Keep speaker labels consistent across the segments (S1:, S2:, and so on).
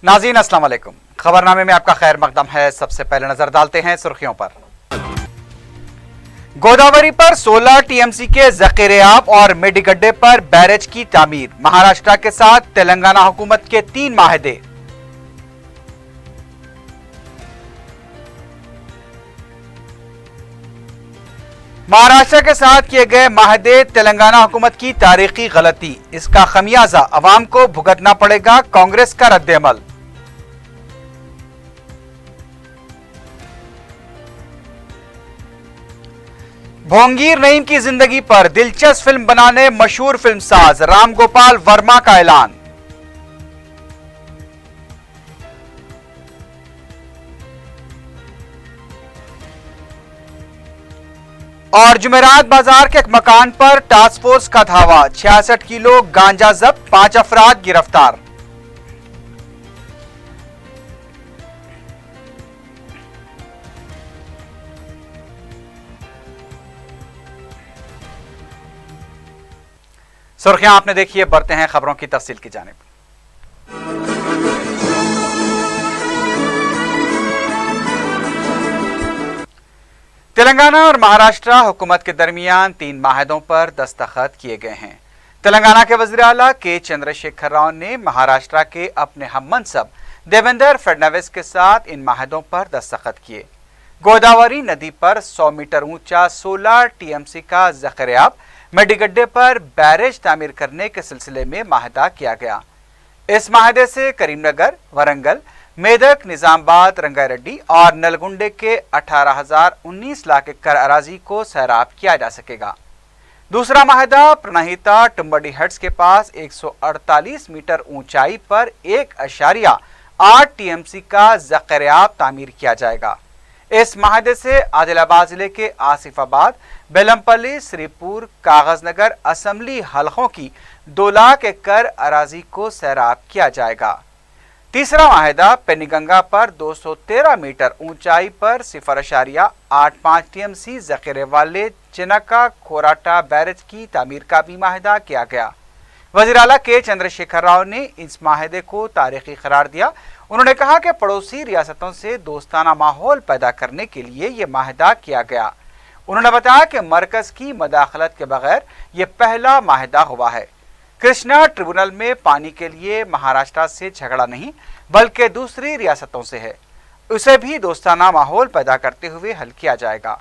S1: नाज़रीन अस्सलाम वालेकुम। खबरनामे में आपका खैर मकदम है। सबसे पहले नजर डालते हैं सुर्खियों पर। गोदावरी पर 16 टीएमसी के ज़ख़ीरे-आब और मेडिगड्डे पर बैरेज की तामीर। महाराष्ट्र के साथ तेलंगाना हुकूमत के 3 माहदे। महाराष्ट्र के साथ किए गए माहदे तेलंगाना हुकूमत की तारीखी गलती, इसका खमियाजा अवाम को भुगतना पड़ेगा, कांग्रेस का रद्द-ए-अमल। भोंगीर नईम की जिंदगी पर दिलचस्प फिल्म बनाने मशहूर फिल्मसाज राम गोपाल वर्मा का ऐलान। और जुमेरात बाजार के एक मकान पर टास्क फोर्स का धावा, 66 किलो गांजा जब्त, 5 अफराद गिरफ्तार। सुर्खियां आपने देखी है, बढ़ते हैं खबरों की तफसील की जानिब। तेलंगाना और महाराष्ट्र हुकूमत के दरमियान 3 माहदों पर दस्तखत किए गए हैं। तेलंगाना के वज़ीर आला के चंद्रशेखर राव ने महाराष्ट्र के अपने हममनसब देवेंद्र फडणवीस के साथ इन माहदों पर दस्तखत किए। गोदावरी नदी पर 100 मीटर ऊंचा 16 टीएमसी का ज़ख़ीरे-आब मेडिगड्डे पर बैरेज तामीर करने के सिलसिले में माहदा किया गया। इस माहदे से करीमनगर, वरंगल, मेदक, निजामाबाद, रंगारेड्डी और नलगुंडे के 18,019 लाख एकड़ अराजी को सैराब किया जा सकेगा। दूसरा माहदा प्रणहिता टुम्बडी हट्स के पास 148 मीटर ऊंचाई पर 1.8 टीएमसी का ज़ख़ीरे-आब तामीर किया जाएगा। इस माहदे से आदिलाबाद जिले के आसिफाबाद, बेलमपल्ली, श्रीपुर, कागजनगर असम्बली हलकों की 2 लाख एकड़ अराजी को सैराब किया जाएगा। तीसरा माहदा पेनीगंगा पर 213 मीटर ऊंचाई पर 0.85 टीएमसी ज़ख़ीरे वाले चिनका खोराटा बैरेज की तामीर का भी माहदा किया गया। वज़ीर आला के चंद्रशेखर राव ने इस माहदे को तारीखी करार दिया। उन्होंने कहा कि पड़ोसी रियासतों से दोस्ताना माहौल पैदा करने के लिए ये माहदा किया गया। उन्होंने बताया कि मरकज की मदाखलत के बगैर ये पहला माहदा हुआ है। कृष्णा ट्रिब्यूनल में पानी के लिए महाराष्ट्र से झगड़ा नहीं बल्कि दूसरी रियासतों से है, उसे भी दोस्ताना माहौल पैदा करते हुए हल किया जाएगा।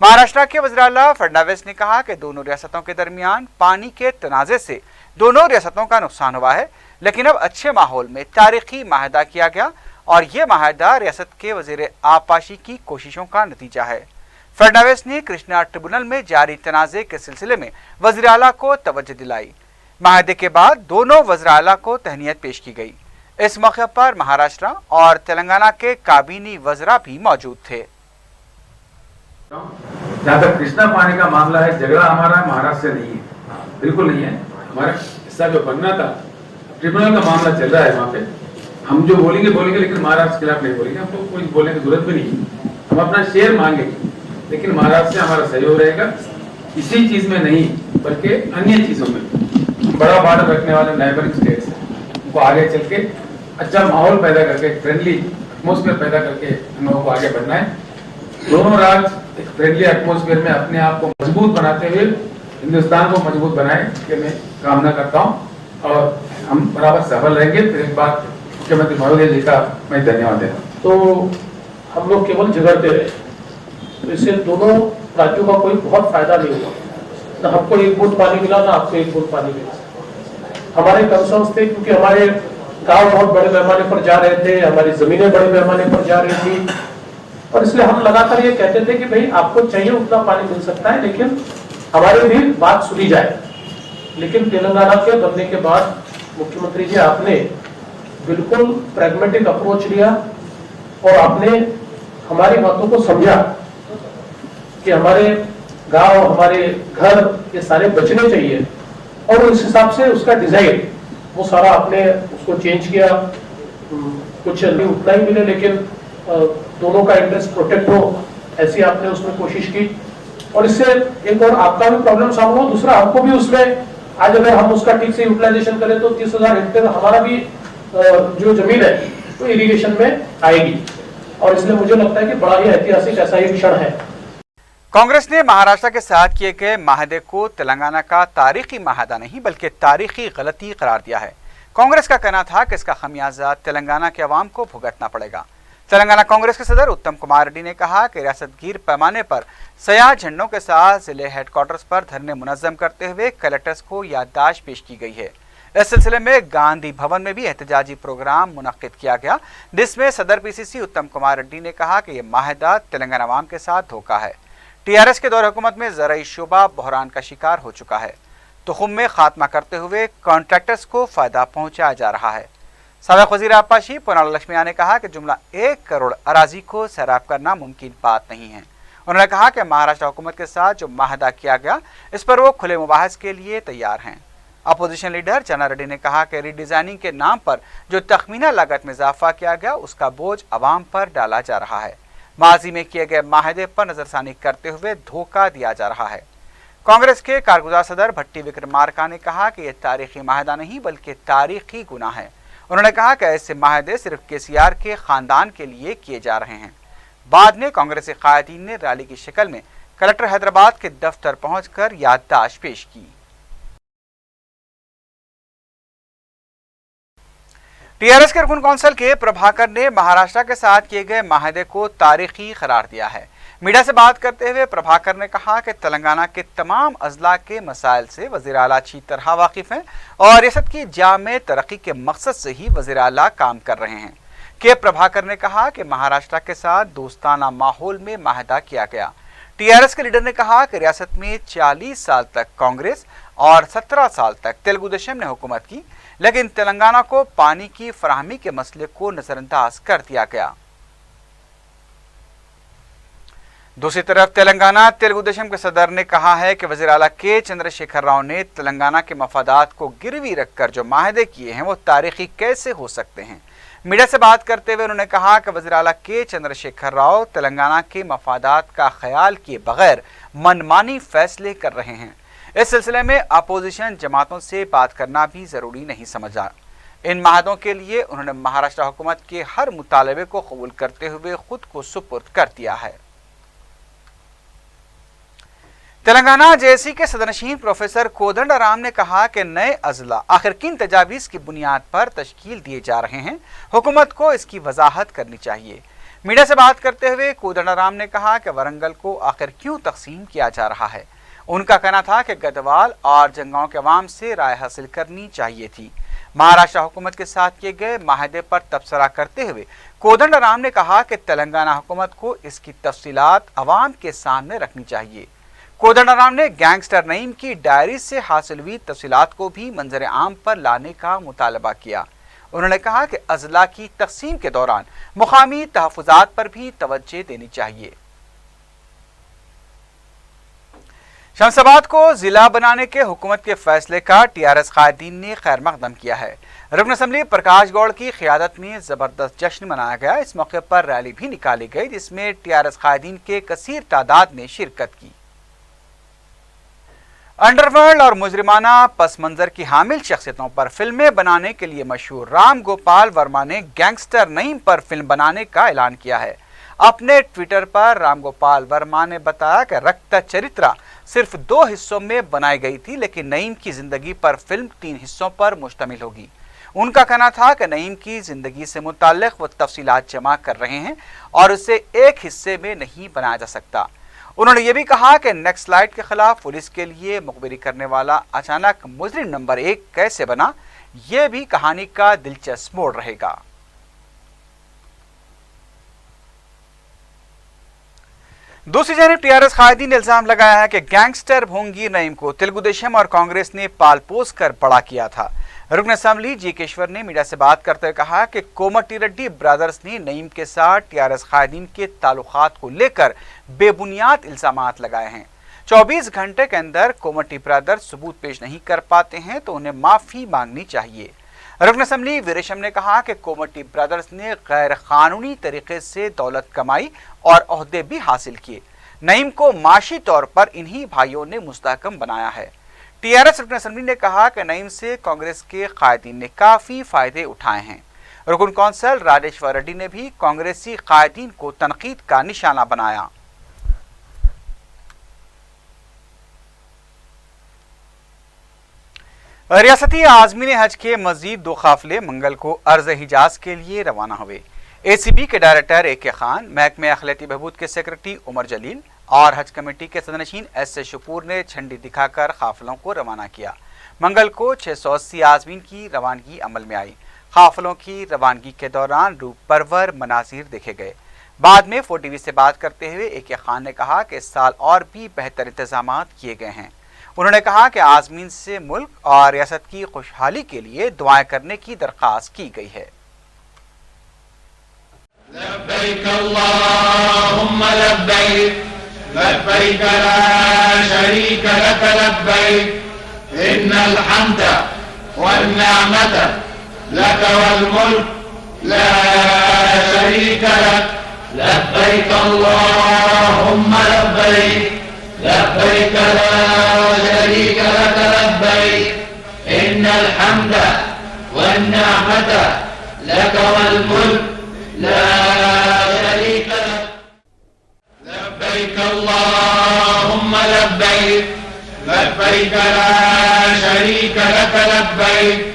S1: महाराष्ट्र के वज़ीर आला फडणवीस ने कहा कि दोनों रियासतों के दरमियान पानी के तनाज़े से दोनों रियासतों का नुकसान हुआ है, लेकिन अब अच्छे माहौल में तारीखी माहदा किया गया और ये माहदा रियासत के वज़ीर आपाशी की कोशिशों का नतीजा है। फडणवीस ने कृष्णा ट्रिब्यूनल में जारी तनाज़े के सिलसिले में वज़ीर आला को तवज्जो दिलाई। माहदे के बाद दोनों वज़ीर आला को तहनीत पेश की गई। इस मौके पर महाराष्ट्र और तेलंगाना के काबीनी वज़रा भी मौजूद थे।
S2: जहाँ तक कृष्णा पानी का मामला है, झगड़ा हमारा महाराष्ट्र से नहीं है, बिल्कुल नहीं है। हमारा हिस्सा जो बनना था, ट्रिब्यूनल का मामला चल रहा है, वहाँ पे हम जो बोलेंगे, लेकिन महाराष्ट्र के खिलाफ नहीं बोलेंगे। हमको कोई बोलने की जरूरत भी नहीं, हम अपना शेयर मांगेंगे, लेकिन महाराष्ट्र से हमारा सहयोग रहेगा। इसी चीज में नहीं बल्कि अन्य चीजों में बड़ा बॉर्डर रखने वाले नेबरिंग स्टेट्स उनको आगे चल के अच्छा माहौल पैदा करके, फ्रेंडली एटमोस्फेयर पैदा करके हम लोगों को आगे बढ़ना है। दोनों राज्य एक फ्रेंडली एटमोस्फेयर में अपने आप को मजबूत बनाते हुए हिंदुस्तान को मजबूत बनाए कि मैं कामना करता हूँ और हम बराबर सफल रहेंगे। फिर एक बात मुख्यमंत्री महोदय जी का मैं धन्यवाद देता हूँ।
S3: तो हम लोग केवल झगड़ते रहे, तो इससे दोनों राज्यों का कोई बहुत फायदा नहीं हुआ। ना हमको एक बूंद पानी मिला, ना आपको एक बूंद पानी मिला। हमारे कंसर्न्स थे क्योंकि हमारे गांव बहुत बड़े पैमाने पर जा रहे थे, हमारी जमीनें बड़े पैमाने पर जा रही थी, और इसलिए हम लगातार ये कहते थे कि भाई आपको चाहिए उतना पानी मिल सकता है, लेकिन हमारी भी बात सुनी जाए। लेकिन तेलंगाना के बनने के बाद मुख्यमंत्री जी आपने बिल्कुल प्रैग्मेटिक अप्रोच लिया और आपने हमारी बातों को समझा कि हमारे गांव, हमारे घर ये सारे बचने चाहिए, और उस हिसाब से उसका डिजाइन वो सारा आपने उसको चेंज किया। कुछ नहीं उतना ही मिले, लेकिन दोनों का इंटरेस्ट प्रोटेक्ट हो, ऐसी आपने उसमें कोशिश की। और इससे एक और आपका भी प्रॉब्लम सॉल्व हो, दूसरा हमको भी उसमें आज अगर हम उसका ठीक से यूटिलाइजेशन करें तो 30,000 हेक्टेयर हमारा भी जो जमीन है वो इरिगेशन में आएगी, और इसलिए मुझे लगता है कि बड़ा ही ऐतिहासिक ऐसा एक क्षण है।
S1: कांग्रेस ने महाराष्ट्र के साथ किए गए माहदे को तेलंगाना का तारीखी माहदा नहीं बल्कि तारीखी गलती करार दिया है। कांग्रेस का कहना था कि इसका खमियाजा तेलंगाना के अवाम को भुगतना पड़ेगा। तेलंगाना कांग्रेस के सदर उत्तम कुमार रेड्डी ने कहा कि रियासतगीर पैमाने पर सयाह झंडों के साथ जिले हेडक्वार्टर्स पर धरने मुनज़्ज़म करते हुए कलेक्टर्स को याददाश्त पेश की गई है। इस सिलसिले में गांधी भवन में भी एहतजाजी प्रोग्राम मुनक्किद किया गया, जिसमें सदर पीसीसी उत्तम कुमार रेड्डी ने कहा कि यह माहदा तेलंगाना अवाम के साथ धोखा है। टीआरएस के दौर हुकूमत में ज़राई शोबा बहरान का शिकार हो चुका है। तुखुम में खात्मा करते हुए कॉन्ट्रैक्टर्स को फायदा पहुंचाया जा रहा है। साबिक़ वज़ीर आबपाशी पोनाला लक्ष्मीया ने कहा कि जुमला 1 करोड़ अराजी को सैराब करना मुमकिन बात नहीं है। उन्होंने कहा कि महाराष्ट्र हुकूमत के साथ जो माहदा किया गया, इस पर वो खुले मुबाहस के लिए तैयार हैं। अपोजिशन लीडर चन्ना रेड्डी ने कहा कि रीडिज़ाइनिंग के नाम पर जो तखमीना लागत में इजाफा किया गया, उसका बोझ अवाम पर डाला जा रहा है। माजी में किए गए माहदे पर नजरसानी करते हुए धोखा दिया जा रहा है। कांग्रेस के कारगुजार सदर भट्टी विक्रमार्का ने कहा कि यह तारीखी माहदा नहीं बल्कि तारीखी गुनाह है। उन्होंने कहा कि ऐसे माहदे सिर्फ केसीआर के खानदान के लिए किए जा रहे हैं। बाद में कांग्रेसी कायदीन ने रैली की शक्ल में कलेक्टर हैदराबाद के दफ्तर पहुंचकर याददाश्त पेश की। टीआरएस के रुकन कौंसिल के प्रभाकर ने महाराष्ट्र के साथ किए गए माहदे को तारीखी करार दिया है। मीडिया से बात करते हुए प्रभाकर ने कहा कि तेलंगाना के तमाम अजला के मसाइल से वज़ीर आला अच्छी तरह वाकिफ हैं और रियासत की जामे तरक्की के मकसद से ही वज़ीर आला काम कर रहे हैं। के प्रभाकर ने कहा कि महाराष्ट्र के साथ दोस्ताना माहौल में माहदा किया गया। टीआरएस के लीडर ने कहा कि रियासत में 40 साल तक कांग्रेस और 17 साल तक तेलुगु देशम ने हुकूमत की, लेकिन तेलंगाना को पानी की फराहमी के मसले को नजरअंदाज कर दिया गया। दूसरी तरफ तेलंगाना तेलुगु देशम के सदर ने कहा है कि वज़ीर आला के चंद्रशेखर राव ने तेलंगाना के मफादात को गिरवी रखकर जो माहदे किए हैं वो तारीखी कैसे हो सकते हैं। मीडिया से बात करते हुए उन्होंने कहा कि वज़ीर आला के चंद्रशेखर राव तेलंगाना के मफादात का ख्याल किए बगैर मनमानी फैसले कर रहे हैं। इस सिलसिले में अपोजिशन जमातों से बात करना भी जरूरी नहीं समझा। इन माहदों के लिए उन्होंने महाराष्ट्र हुकूमत के हर मुतालबे को कबूल करते हुए खुद को सुपुर्द कर दिया है। तेलंगाना जेएसी के सदरनशीन प्रोफेसर कोदंडराम ने कहा कि नए अजला आखिर किन तजावीज़ की बुनियाद पर तश्कील दिए जा रहे हैं, हुकूमत को इसकी वजाहत करनी चाहिए। मीडिया से बात करते हुए कोदंडराम ने कहा कि वरंगल को आखिर क्यों तकसीम किया जा रहा है। उनका कहना था कि गदवाल और जंगाओं के अवाम से राय हासिल करनी चाहिए थी। महाराष्ट्र हुकूमत के साथ किए गए माहदे पर तबसरा करते हुए कोदंडराम ने कहा कि तेलंगाना हुकूमत को इसकी तफसीलात अवाम के सामने रखनी चाहिए। कोदंडराम ने गैंगस्टर नईम की डायरी से हासिल हुई तफसीलात को भी मंजर आम पर लाने का मुतालबा किया। उन्होंने कहा कि अजला की तकसीम के दौरान मुकामी तहफ़्फ़ुज़ात पर भी तवज्जो देनी चाहिए। शमशाबाद को जिला बनाने के हुकूमत के फैसले का टीआरएस कायदीन ने खैर मकदम किया है। रुकन असम्बली प्रकाश गौड़ की क़ियादत में ज़बरदस्त जश्न मनाया गया। इस मौके पर रैली भी निकाली गई, जिसमें टीआरएस कायदीन के कसीर तादाद ने शिरकत की। अंडरवर्ल्ड और मुजरिमाना पस मंजर की हामिल शख्सियतों पर फिल्में बनाने के लिए मशहूर राम गोपाल वर्मा ने गैंगस्टर नईम पर फिल्म बनाने का ऐलान किया है। अपने ट्विटर पर राम गोपाल वर्मा ने बताया कि रक्त चरित्रा सिर्फ 2 हिस्सों में बनाई गई थी, लेकिन नईम की जिंदगी पर फिल्म 3 हिस्सों पर मुश्तमिल होगी। उनका कहना था कि नईम की जिंदगी से मुताल्लिक वो तफसीलात जमा कर रहे हैं और उसे एक हिस्से में नहीं बनाया जा सकता। उन्होंने ये भी कहा कि नक्सलाइट के खिलाफ पुलिस के लिए मुखबिरी करने वाला अचानक मुजरिम नंबर 1 कैसे बना, यह भी कहानी का दिलचस्प मोड़ रहेगा। दूसरी जानब टीआरएस कायदीन ने इल्जाम लगाया है कि गैंगस्टर भोंगी नईम को तेलुगु देशम और कांग्रेस ने पालपोस कर बड़ा किया था। रुकन असम्बली जी केश्वर ने मीडिया से बात करते हुए कहा कि कोमटी रेड्डी ब्रदर्स ने नईम के साथ टीआरएस कायदीन के ताल्लुकात को लेकर बेबुनियाद इल्जामात लगाए हैं। 24 घंटे के अंदर कोमटी ब्रदर्स सबूत पेश नहीं कर पाते हैं तो उन्हें माफी मांगनी चाहिए। रुकन असम्बली वीरेशम ने कहा कि कोमटी ब्रदर्स ने गैर कानूनी तरीके से दौलत कमाई और ओहदे भी हासिल किए। नईम को माशी तौर पर इन्हीं भाइयों ने मुस्तहकम बनाया है। टीआरएस रुकन असम्बली ने कहा कि नईम से कांग्रेस के कायदीन ने काफी फायदे उठाए हैं। رکن کونسل راجیشور ریڈی نے بھی کانگریسی قائدین کو تنقید کا نشانہ بنایا۔ ریاستی عازمین حج کے مزید 2 قافلے منگل کو ارض حجاز کے لیے روانہ ہوئے۔ اے سی بی کے ڈائریکٹر اے کے خان، محکمہ اقلیتی بہبود کے سیکرٹری عمر جلیل اور حج کمیٹی کے صدرنشین ایس اے شپور نے جھنڈی دکھا کر قافلوں کو روانہ کیا۔ منگل کو 680 عازمین کی روانگی عمل میں آئی۔ قافلوں کی روانگی کے دوران روح پرور مناظر دیکھے گئے۔ بعد میں فور ٹی وی سے بات کرتے ہوئے اے کے خان نے کہا کہ اس سال اور بھی بہتر انتظامات کیے گئے ہیں۔ انہوں نے کہا کہ عازمین سے ملک اور ریاست کی خوشحالی کے لیے دعائیں کرنے کی درخواست کی گئی ہے۔
S4: لبیک اللہم لبیک لبیک لا شریک لک لبیک ان الحمد والنعمت لک والملک لا شریک لک لبیک اللہم لبیک لبیک لا شریک لک لبیک ان الحمد والنعمت لک والملک لا شریک لک لبیک اللہم لبیک لبیک لا شریک لک لبیک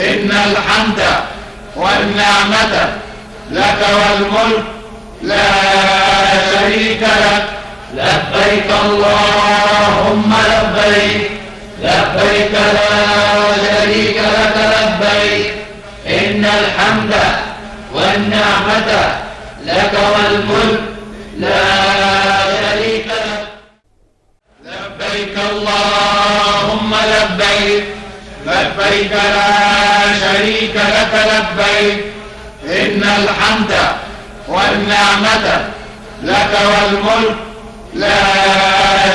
S4: ان الحمد والنعمت لک والملک لا شریک لک لبیک اللہم لبیک لبیک لا شریک لک لبیک ان الحمد والنعمت لک والملک لا شریک لک لبیک اللہم لبیک لبیک لا شریک لک لبیک ان الحمد والنعمت لک والملک لا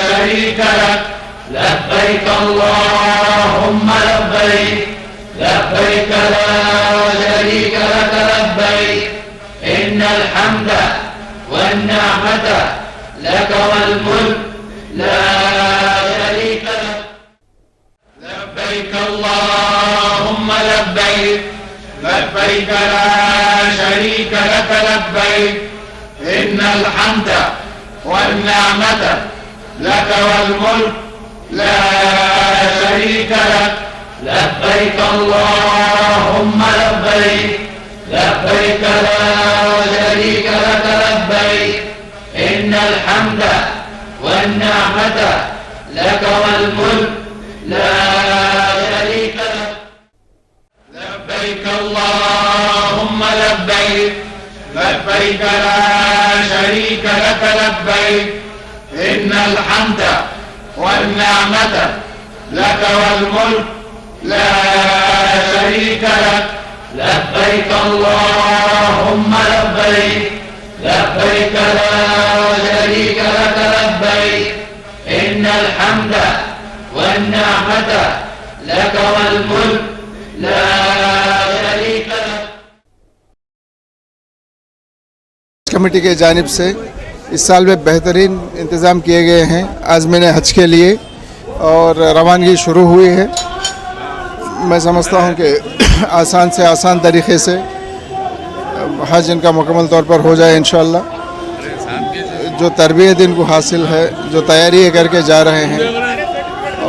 S4: شریک لک لبیک اللہم لبیک لبیک لا شریک لک لبیک ان الحمد والنعمت لک والملک لا شریک لک لبیک اللہم لبیک لبیک لا شریک لک لبیک ان الحمد والنعمت لک والملک لا شریک لک لبیک اللہم لبیک لبیک لا شریک لک لبیک ان الحمد والنعمت لک والملک لا شریک لک لبیک اللہم لبیک لبیک لا شریک لک لبیک ان الحمد والنعمت لک والملک لا شریک لک لبیک اللہم لبیک لبیک لا شریک لک لبیک ان الحمد والنعمت لک والملک لا شریک لک۔
S5: کمیٹی کے جانب سے اس سال میں بہترین انتظام کیے گئے ہیں عازمین حج کے لیے اور روانگی شروع ہوئی ہے۔ میں سمجھتا ہوں کہ آسان سے آسان طریقے سے حج ان کا مکمل طور پر ہو جائے انشاءاللہ۔ جو تربیت ان کو حاصل ہے، جو تیاری کر کے جا رہے ہیں،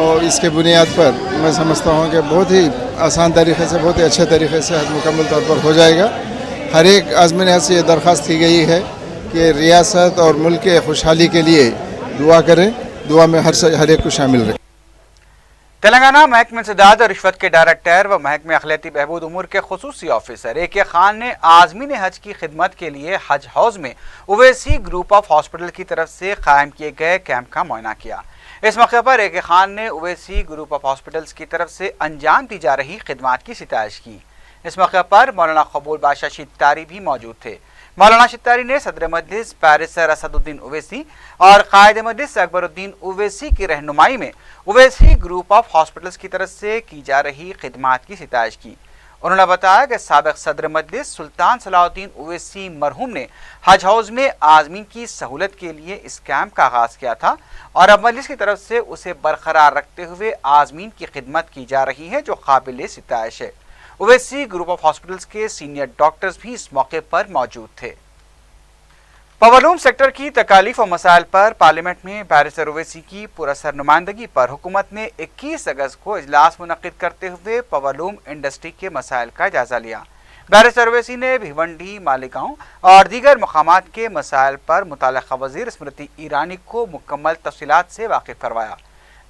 S5: اور اس کے بنیاد پر میں سمجھتا ہوں کہ بہت ہی آسان طریقے سے، بہت ہی اچھے طریقے سے حج مکمل طور پر ہو جائے گا۔ ہر ایک عازمین حج سے یہ درخواست کی گئی ہے کہ ریاست اور ملک کے خوشحالی کے لیے دعا کریں، دعا میں ہر ایک کو شامل رکھیں۔
S1: تلنگانہ محکمہ انسداد اور رشوت کے ڈائریکٹر و محکمہ اقلیتی بہبود امور کے خصوصی آفیسر اے کے خان نے عازمین حج کی خدمت کے لیے حج ہاؤس میں اویسی گروپ آف ہاسپٹل کی طرف سے قائم کیے گئے کیمپ کا معائنہ کیا۔ اس موقع پر اے کے خان نے اویسی گروپ آف ہاسپٹلز کی طرف سے انجام دی جا رہی خدمات کی ستائش کی۔ اس موقع پر مولانا قبول بادشاہ شتاری بھی موجود تھے۔ مولانا شتاری نے صدر مجلس پیرسر اسد الدین اویسی اور قائد مجلس اکبر الدین اویسی کی رہنمائی میں اویسی گروپ آف ہاسپٹلز کی طرف سے کی جا رہی خدمات کی ستائش کی۔ انہوں نے بتایا کہ سابق صدر مجلس سلطان صلاح الدین اویسی مرحوم نے حج ہاؤس میں عازمین کی سہولت کے لیے اس کیمپ کا آغاز کیا تھا اور اب مجلس کی طرف سے اسے برقرار رکھتے ہوئے عازمین کی خدمت کی جا رہی ہے، جو قابل ستائش ہے۔ ओवैसी ग्रुप ऑफ हॉस्पिटल्स के सीनियर डॉक्टर्स भी इस मौके पर मौजूद थे। पवलूम सेक्टर की तकालीफ और मसाइल पर पार्लियामेंट में बैरिस्टर ओवैसी की पुरअसर नुमाइंदगी पर हुकूमत ने 21 अगस्त को इजलास मुनक्किद करते हुए पवलूम इंडस्ट्री के मसाइल का जायजा लिया। बैरिस्टर ओवैसी ने भिवंडी, मालेगांव और दीगर मकामात के मसाइल पर मुतल्लिका वज़ीर स्मृति ईरानी को मुकम्मल तफसीलात से वाकिफ करवाया।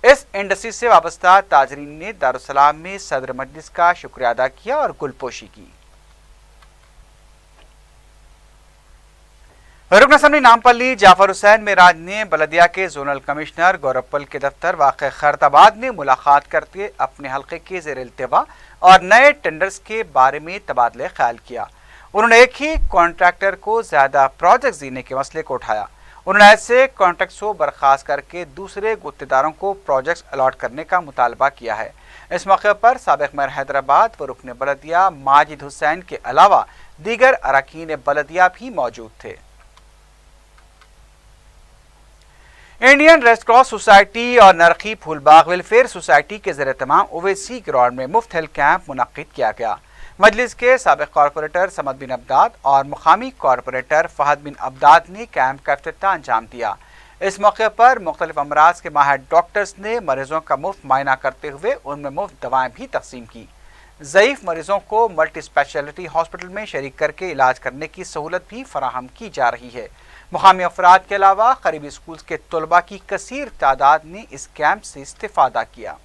S1: इस इंडस्ट्री से वाबस्ता ताजरीन ने दारुस्सलाम में सदर मजलिस का शुक्रिया अदा किया और गुलपोशी की। रुकन असम्बली नामपल्ली जाफर हुसैन मेराज ने बलदिया के जोनल कमिश्नर गौरवपल के दफ्तर वाक़ खैरताबाद में मुलाकात करके अपने हल्के के ज़ेर इल्तिवा और नए टेंडर्स के बारे में तबादले ख्याल किया। उन्होंने एक ही कॉन्ट्रैक्टर को ज़्यादा प्रोजेक्ट देने के मसले को उठाया। उन्होंने ऐसे कॉन्ट्रैक्ट्स को बर्खास्त करके दूसरे गुत्तेदारों को प्रोजेक्ट्स अलॉट करने का मुतालबा किया है। इस मौके पर साबिक़ मेयर हैदराबाद व रुकन बलदिया माजिद हुसैन के अलावा दीगर अरकान बलदिया भी मौजूद थे। इंडियन रेड क्रॉस सोसाइटी और नरखी फूलबाग वेलफेयर सोसाइटी के ज़रिए तमाम ओवैसी ग्राउंड में मुफ्त हेल्थ कैंप मुनक्किद किया गया। मजलिस के साबिक़ कॉरपोरेटर समद बिन अब्दाद और मुकामी कॉरपोरेटर फहद बिन अब्दाद ने कैंप का इफ्तिताह अंजाम दिया। इस मौके पर मुख्तलिफ अमराज के माहिर डॉक्टर्स ने मरीजों का मुफ्त मायना करते हुए उनमें मुफ्त दवाएं भी तकसीम की। ज़ईफ़ मरीजों को मल्टी स्पेशलिटी हॉस्पिटल में शरीक करके इलाज करने की सहूलत भी फराहम की जा रही है। मुकामी अफराद के अलावा करीबी स्कूल के तलबा की कसीर तादाद ने इस कैंप से इस्तिफादा किया।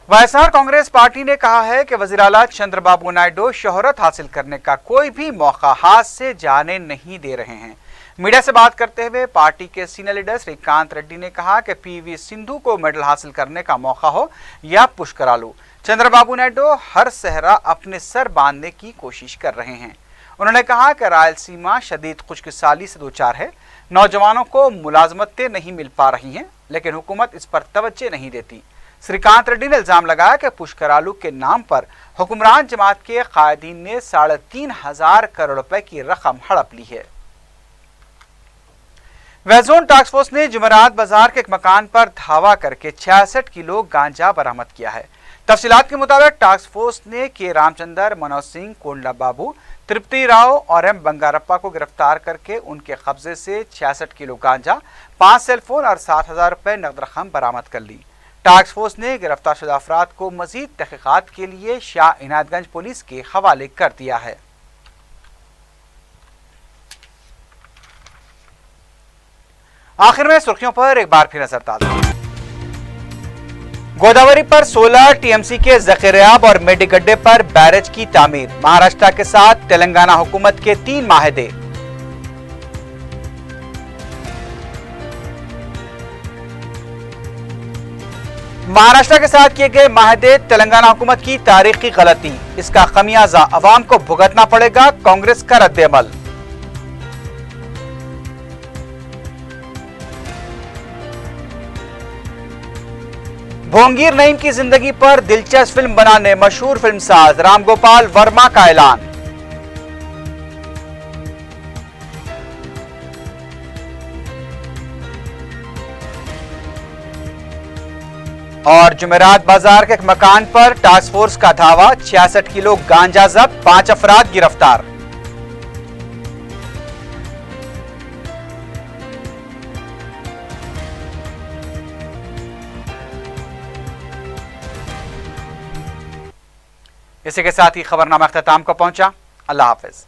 S1: वायएसआर कांग्रेस पार्टी ने कहा है कि वज़ीर आला चंद्रबाबू नायडू शोहरत हासिल करने का कोई भी मौका हाथ से जाने नहीं दे रहे हैं। मीडिया से बात करते हुए पार्टी के सीनियर लीडर श्रीकांत रेड्डी ने कहा कि पीवी सिंधु को मेडल हासिल करने का मौका हो या पुष्करालू, चंद्रबाबू नायडू हर सहरा अपने सर बांधने की कोशिश कर रहे हैं। उन्होंने कहा कि रायलसीमा शदीद खुशकिसाली से दो चार है, नौजवानों को मुलाजमतें नहीं मिल पा रही हैं, लेकिन हुकूमत इस पर तवज्जो नहीं देती। श्रीकांत रेड्डी ने इल्जाम लगाया कि पुष्करालू के नाम पर हुक्मरान जमात के कायदीन ने 3,500 करोड़ रुपए की रकम हड़प ली है। वेस्ट टास्क फोर्स ने जुमेरात बाजार के एक मकान पर धावा करके 66 किलो गांजा बरामद किया है। तफसीलात के मुताबिक टास्क फोर्स ने के रामचंद्र, मनोज सिंह, कोंडला बाबू, तृप्ति राव और एम बंगारप्पा को गिरफ्तार करके उनके कब्जे से 66 किलो गांजा, 5 सेलफोन और 7,000 रुपए नकद रकम बरामद कर ली। टास्क फोर्स ने गिरफ्तार शुदा अफराद को मजीद तहकीकात के लिए शाह इनायतगंज पुलिस के हवाले कर दिया है। आखिर में सुर्खियों पर एक बार फिर नजर डालते हैं। गोदावरी पर 16 टीएमसी के जखीरेआब और मेडिगड्डे पर बैरेज की तामीर, महाराष्ट्र के साथ तेलंगाना हुकूमत के 3 माहदे। महाराष्ट्र के साथ किए गए माहदे तेलंगाना हुकूमत की तारीखी गलती, इसका खमियाजा अवाम को भुगतना पड़ेगा, कांग्रेस का रद्द-ए-अमल। भोंगीर नईम की जिंदगी पर दिलचस्प फिल्म बनाने मशहूर फिल्मसाज राम गोपाल वर्मा का ऐलान। और जुमेरात बाजार के एक मकान पर टास्क फोर्स का धावा, 66 किलो गांजा जब्त, 5 अफराद गिरफ्तार। इसी के साथ ही खबरनामा अख्ताम को पहुंचा। अल्लाह हाफिज।